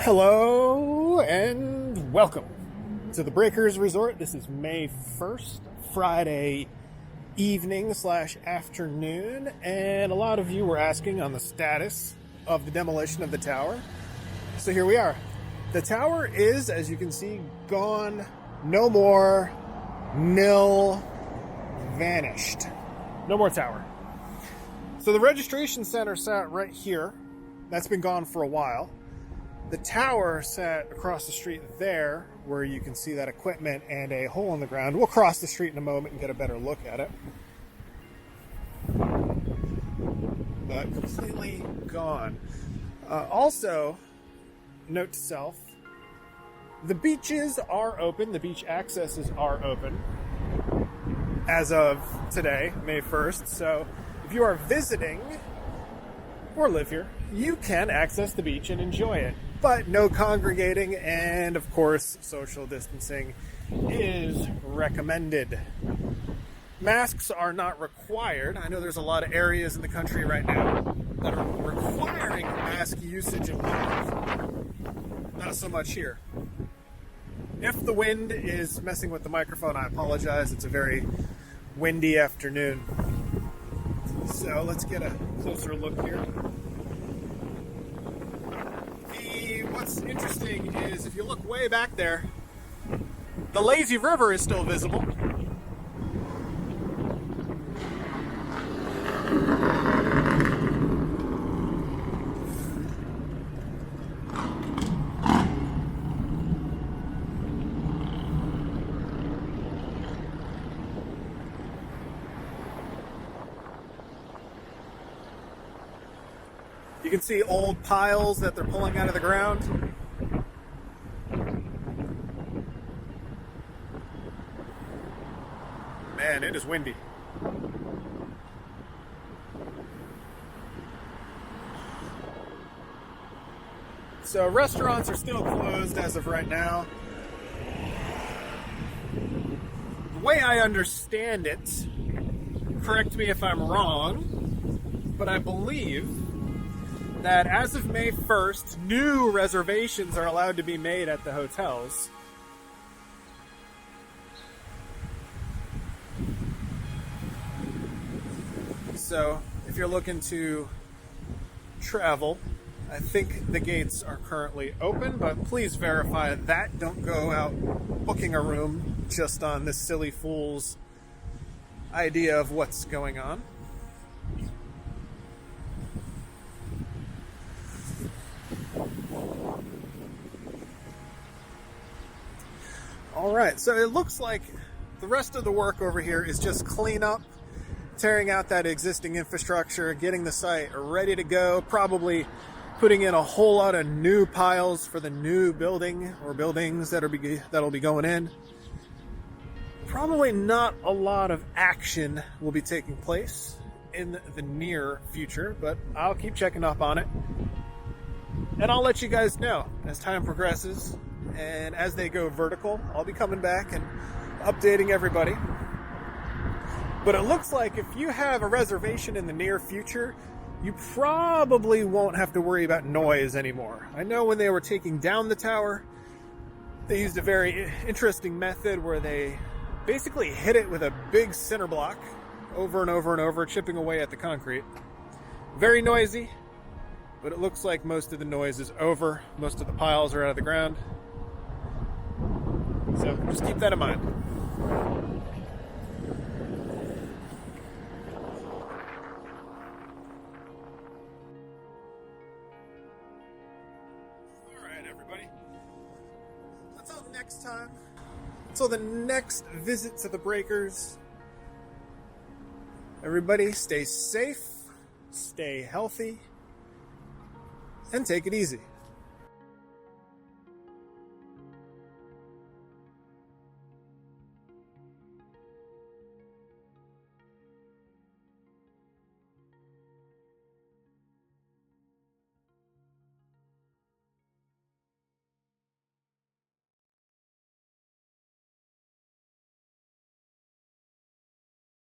Hello and welcome to the Breakers Resort. This is May 1st, Friday evening / afternoon, and a lot of you were asking on the status of the demolition of the tower. So here we are. The tower is, as you can see, gone, no more, nil, vanished. No more tower. So the registration center sat right here. That's been gone for a while. The tower sat across the street there, where you can see that equipment and a hole in the ground. We'll cross the street in a moment and get a better look at it. But completely gone. Also, note to self, the beaches are open. The beach accesses are open as of today, May 1st. So if you are visiting or live here, you can access the beach and enjoy it. But no congregating, and of course, social distancing is recommended. Masks are not required. I know there's a lot of areas in the country right now that are requiring mask usage of both. Not so much here. If the wind is messing with the microphone, I apologize. It's a very windy afternoon. So let's get a closer look here. What's interesting is if you look way back there, the lazy river is still visible. You can see old piles that they're pulling out of the ground. Man, it is windy. So restaurants are still closed as of right now. The way I understand it, correct me if I'm wrong, but I believe that as of May 1st, new reservations are allowed to be made at the hotels. So, if you're looking to travel, I think the gates are currently open, but please verify that. Don't go out booking a room just on this silly fool's idea of what's going on. Alright, so it looks like the rest of the work over here is just clean up, tearing out that existing infrastructure, getting the site ready to go, probably putting in a whole lot of new piles for the new building or buildings that'll be going in. Probably not a lot of action will be taking place in the near future, but I'll keep checking up on it. And I'll let you guys know as time progresses. And as they go vertical, I'll be coming back and updating everybody. But it looks like if you have a reservation in the near future, you probably won't have to worry about noise anymore. I know when they were taking down the tower, they used a very interesting method where they basically hit it with a big cinder block over and over and over, chipping away at the concrete. Very noisy, but it looks like most of the noise is over. Most of the piles are out of the ground. So just keep that in mind. Alright, everybody. Until next time, until the next visit to the Breakers, everybody stay safe, stay healthy, and take it easy.